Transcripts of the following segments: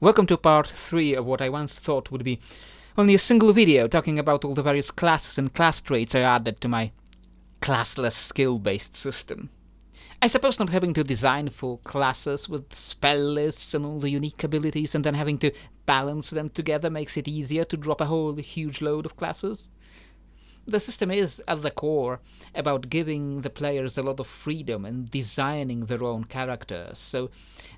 Welcome to part 3 of what I once thought would be only a single video talking about all the various classes and class traits I added to my classless skill-based system. I suppose not having to design full classes with spell lists and all the unique abilities and then having to balance them together makes it easier to drop a whole huge load of classes. The system is, at the core, about giving the players a lot of freedom and designing their own characters, so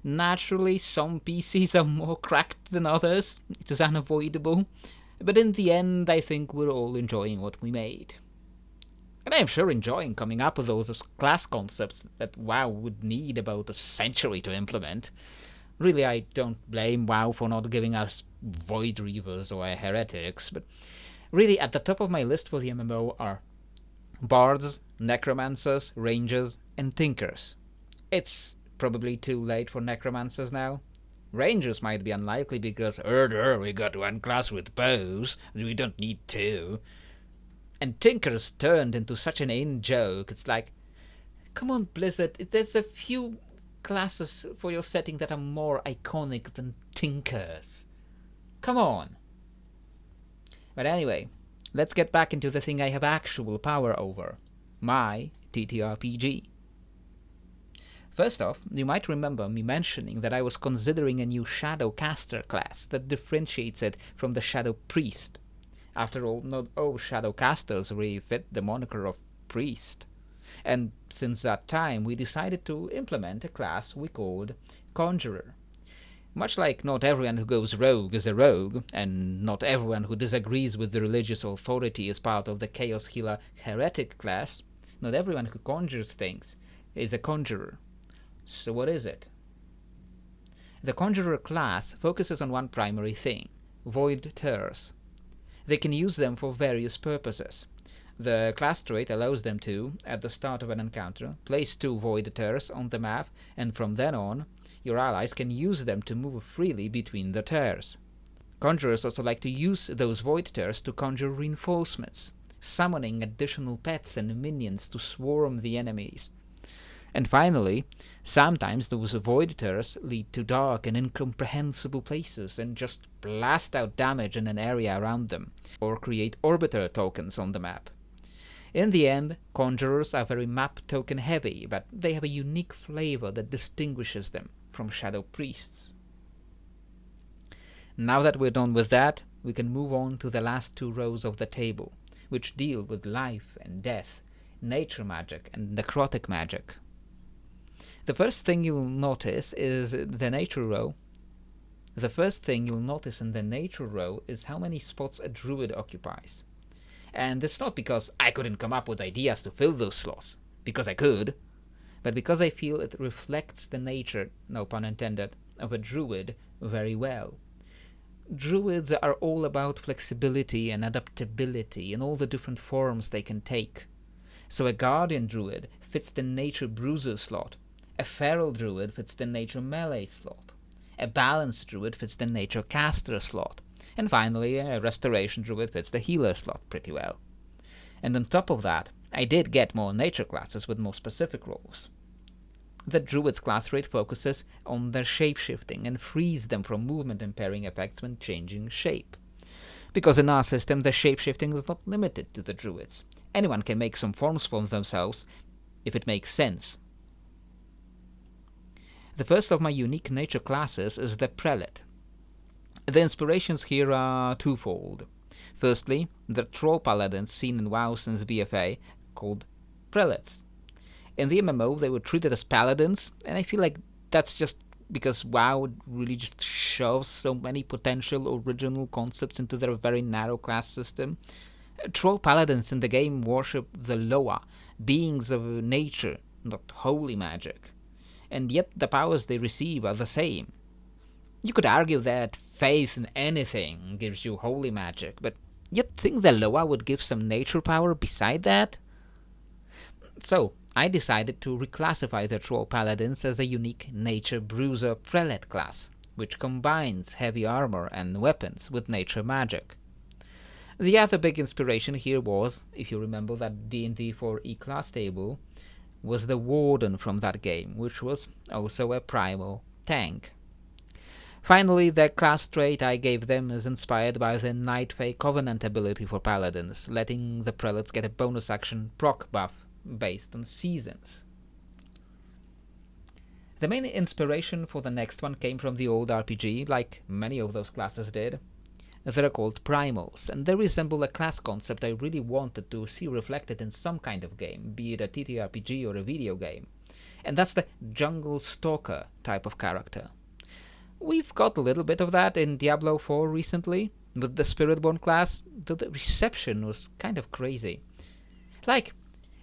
naturally some PCs are more cracked than others, it is unavoidable, but in the end I think we're all enjoying what we made. And I am sure enjoying coming up with those class concepts that WoW would need about a century to implement. Really, I don't blame WoW for not giving us Void Reavers or Heretics, but really, at the top of my list for the MMO are bards, necromancers, rangers, and tinkers. It's probably too late for necromancers now. Rangers might be unlikely because, we got one class with bows, we don't need two. And tinkers turned into such an in-joke, it's like, come on Blizzard, there's a few classes for your setting that are more iconic than tinkers. Come on. But anyway, let's get back into the thing I have actual power over, my TTRPG. First off, you might remember me mentioning that I was considering a new Shadow Caster class that differentiates it from the Shadow Priest. After all, not all Shadow Casters really fit the moniker of Priest. And since that time, we decided to implement a class we called Conjurer. Much like not everyone who goes rogue is a rogue, and not everyone who disagrees with the religious authority is part of the Chaos Healer Heretic class, not everyone who conjures things is a conjurer. So what is it? The Conjurer class focuses on one primary thing, Void Terrors. They can use them for various purposes. The class trait allows them to, at the start of an encounter, place 2 Void Terrors on the map, and from then on, your allies can use them to move freely between the terrors. Conjurers also like to use those Void Terrors to conjure reinforcements, summoning additional pets and minions to swarm the enemies. And finally, sometimes those Void Terrors lead to dark and incomprehensible places and just blast out damage in an area around them, or create orbiter tokens on the map. In the end, Conjurers are very map token heavy, but they have a unique flavor that distinguishes them from Shadow Priests. Now that we're done with that, we can move on to the last 2 rows of the table, which deal with life and death, nature magic and necrotic magic. The first thing you'll notice is the nature row. The first thing you'll notice in the nature row is how many spots a druid occupies. And it's not because I couldn't come up with ideas to fill those slots, because I could, but because I feel it reflects the nature, no pun intended, of a druid very well. Druids are all about flexibility and adaptability in all the different forms they can take. So a guardian druid fits the nature bruiser slot, a feral druid fits the nature melee slot, a balanced druid fits the nature caster slot, and finally a restoration druid fits the healer slot pretty well. And on top of that, I did get more nature classes with more specific roles. The druid's class rate focuses on their shapeshifting and frees them from movement impairing effects when changing shape. Because in our system, the shapeshifting is not limited to the druids. Anyone can make some forms for themselves if it makes sense. The first of my unique nature classes is the prelate. The inspirations here are twofold. Firstly, the troll paladins seen in WoW since BFA, called prelates. In the MMO, they were treated as paladins, and I feel like that's just because WoW really just shoves so many potential original concepts into their very narrow class system. Troll paladins in the game worship the Loa, beings of nature, not holy magic. And yet the powers they receive are the same. You could argue that faith in anything gives you holy magic, but you'd think the Loa would give some nature power beside that? So, I decided to reclassify the Troll Paladins as a unique Nature Bruiser Prelate class, which combines heavy armor and weapons with nature magic. The other big inspiration here was, if you remember that D&D 4e class table, was the Warden from that game, which was also a primal tank. Finally, the class trait I gave them is inspired by the Night Fae Covenant ability for paladins, letting the prelates get a bonus action proc buff based on seasons. The main inspiration for the next one came from the old RPG, like many of those classes did. They're called primals, and they resemble a class concept I really wanted to see reflected in some kind of game, be it a TTRPG or a video game. And that's the jungle stalker type of character. We've got a little bit of that in Diablo 4 recently, with the Spiritborn class, though the reception was kind of crazy. Like,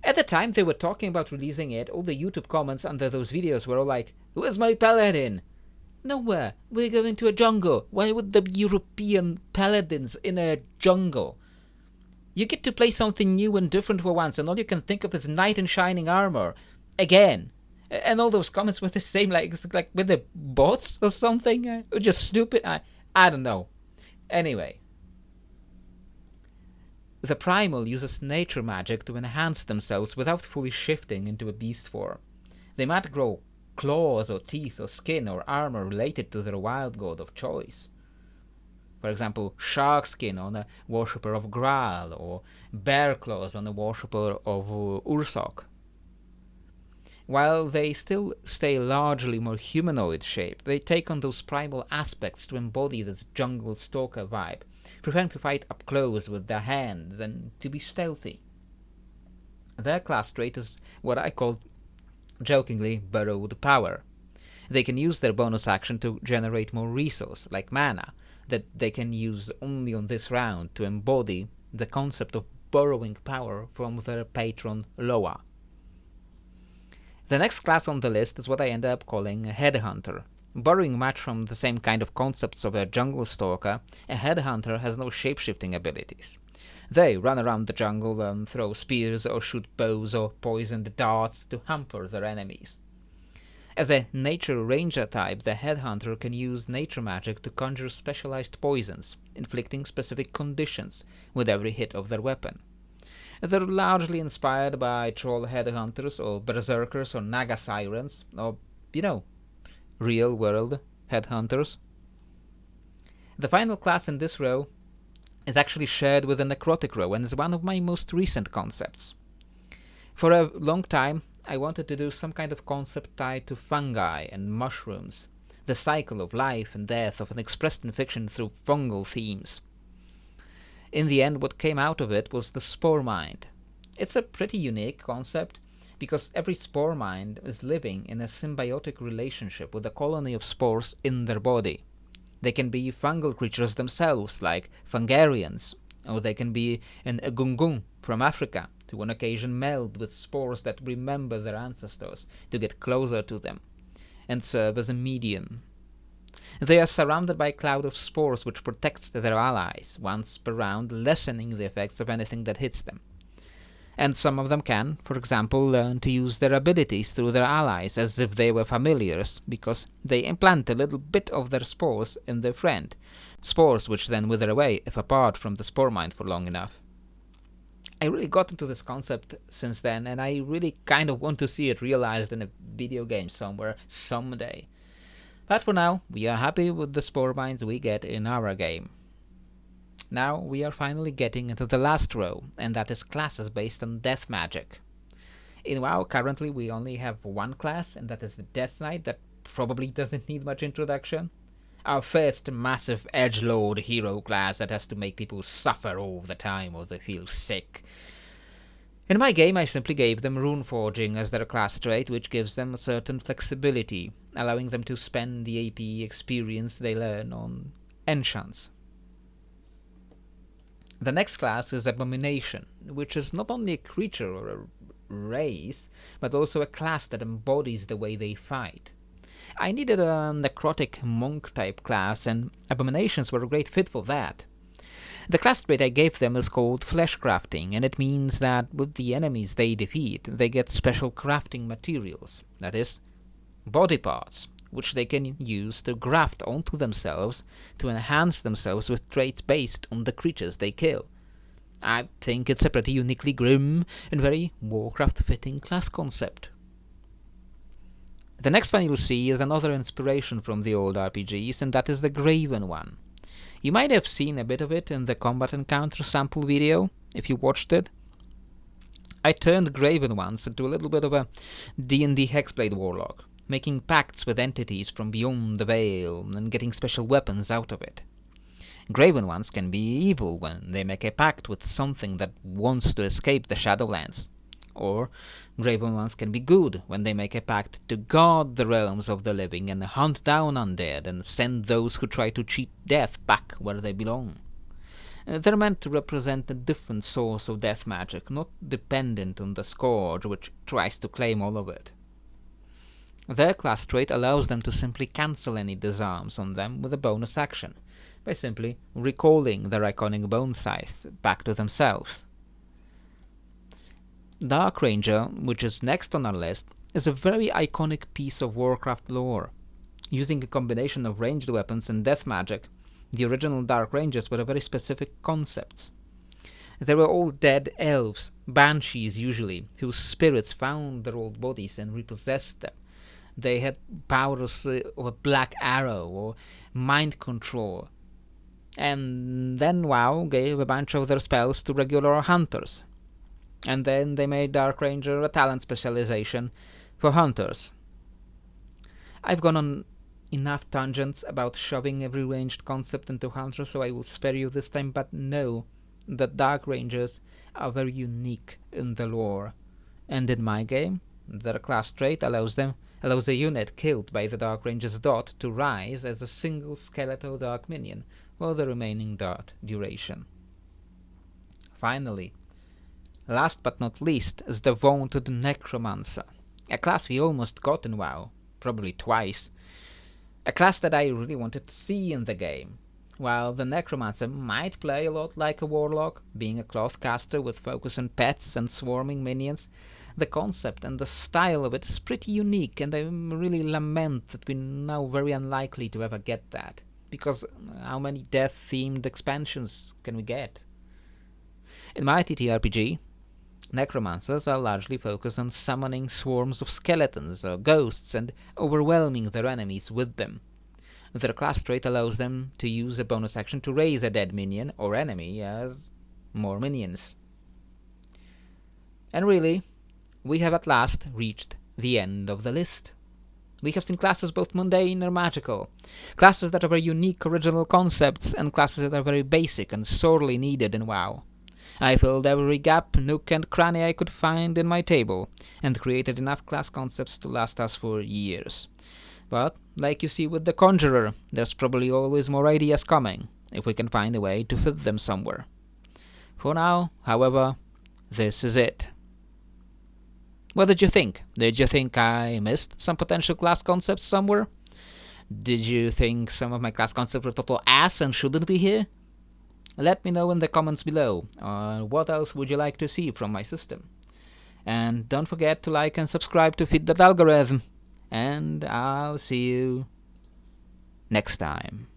at the time they were talking about releasing it, all the YouTube comments under those videos were all like, "Where's my paladin?" Nowhere. We're going to a jungle. Why would there be European paladins in a jungle? You get to play something new and different for once, and all you can think of is knight in shining armor. Again. And all those comments were the same, like with the bots or something, or just stupid. I don't know. Anyway, the primal uses nature magic to enhance themselves without fully shifting into a beast form. They might grow claws or teeth or skin or armor related to their wild god of choice. For example, shark skin on a worshipper of Graal, or bear claws on a worshipper of Ursok. While they still stay largely more humanoid shaped, they take on those primal aspects to embody this jungle stalker vibe, preferring to fight up close with their hands and to be stealthy. Their class trait is what I call, jokingly, borrowed power. They can use their bonus action to generate more resource, like mana, that they can use only on this round to embody the concept of borrowing power from their patron Loa. The next class on the list is what I ended up calling a headhunter. Borrowing much from the same kind of concepts of a jungle stalker, a headhunter has no shapeshifting abilities. They run around the jungle and throw spears or shoot bows or poisoned darts to hamper their enemies. As a nature ranger type, the headhunter can use nature magic to conjure specialized poisons, inflicting specific conditions with every hit of their weapon. They're largely inspired by troll headhunters or berserkers or naga sirens, or, real-world headhunters. The final class in this row is actually shared with the necrotic row and is one of my most recent concepts. For a long time, I wanted to do some kind of concept tied to fungi and mushrooms, the cycle of life and death often expressed in fiction through fungal themes. In the end, what came out of it was the sporemind. It's a pretty unique concept, because every sporemind is living in a symbiotic relationship with a colony of spores in their body. They can be fungal creatures themselves, like fungarians, or they can be an egungun from Africa, to on occasion meld with spores that remember their ancestors to get closer to them, and serve as a medium. They are surrounded by a cloud of spores which protects their allies once per round, lessening the effects of anything that hits them. And some of them can, for example, learn to use their abilities through their allies as if they were familiars, because they implant a little bit of their spores in their friend, spores which then wither away if apart from the sporemind for long enough. I really got into this concept since then, and I really kind of want to see it realized in a video game somewhere, someday. But for now, we are happy with the sporeminds we get in our game. Now we are finally getting into the last row, and that is classes based on death magic. In WoW, currently we only have one class, and that is the Death Knight, that probably doesn't need much introduction. Our first massive edgelord hero class that has to make people suffer all the time or they feel sick. In my game, I simply gave them rune forging as their class trait, which gives them a certain flexibility, allowing them to spend the AP experience they learn on enchants. The next class is Abomination, which is not only a creature or a race, but also a class that embodies the way they fight. I needed a necrotic monk-type class, and Abominations were a great fit for that. The class trait I gave them is called Flesh Crafting, and it means that with the enemies they defeat, they get special crafting materials, that is, body parts, which they can use to graft onto themselves to enhance themselves with traits based on the creatures they kill. I think it's a pretty uniquely grim and very Warcraft-fitting class concept. The next one you'll see is another inspiration from the old RPGs, and that is the graven one. You might have seen a bit of it in the combat encounter sample video, if you watched it. I turned graven ones into a little bit of a D&D hexblade warlock, making pacts with entities from beyond the veil and getting special weapons out of it. Graven ones can be evil when they make a pact with something that wants to escape the Shadowlands. Or graven ones can be good when they make a pact to guard the realms of the living and hunt down undead and send those who try to cheat death back where they belong. They're meant to represent a different source of death magic, not dependent on the Scourge, which tries to claim all of it. Their class trait allows them to simply cancel any disarms on them with a bonus action, by simply recalling their iconic bone scythes back to themselves. Dark Ranger, which is next on our list, is a very iconic piece of Warcraft lore. Using a combination of ranged weapons and death magic, the original Dark Rangers were a very specific concepts. They were all dead elves, banshees usually, whose spirits found their old bodies and repossessed them. They had powers of a black arrow or mind control. And then WoW gave a bunch of their spells to regular hunters. And then they made Dark Ranger a talent specialization for hunters. I've gone on enough tangents about shoving every ranged concept into hunters, so I will spare you this time, but know that Dark Rangers are very unique in the lore. And in my game, their class trait allows a unit killed by the Dark Ranger's dot to rise as a single skeletal dark minion for the remaining dot duration. Finally, last but not least, is the vaunted necromancer, a class we almost got in WoW, probably twice. A class that I really wanted to see in the game. While the necromancer might play a lot like a warlock, being a cloth caster with focus on pets and swarming minions, the concept and the style of it is pretty unique, and I really lament that we're now very unlikely to ever get that. Because how many death-themed expansions can we get? In my TTRPG, necromancers are largely focused on summoning swarms of skeletons or ghosts and overwhelming their enemies with them. Their class trait allows them to use a bonus action to raise a dead minion or enemy as more minions. And really, we have at last reached the end of the list. We have seen classes both mundane or magical, classes that are very unique original concepts, and classes that are very basic and sorely needed in WoW. I filled every gap, nook and cranny I could find in my table, and created enough class concepts to last us for years. But, like you see with the conjurer, there's probably always more ideas coming, if we can find a way to fit them somewhere. For now, however, this is it. What did you think? Did you think I missed some potential class concepts somewhere? Did you think some of my class concepts were total ass and shouldn't be here? Let me know in the comments below, or what else would you like to see from my system. And don't forget to like and subscribe to fit that algorithm. And I'll see you next time.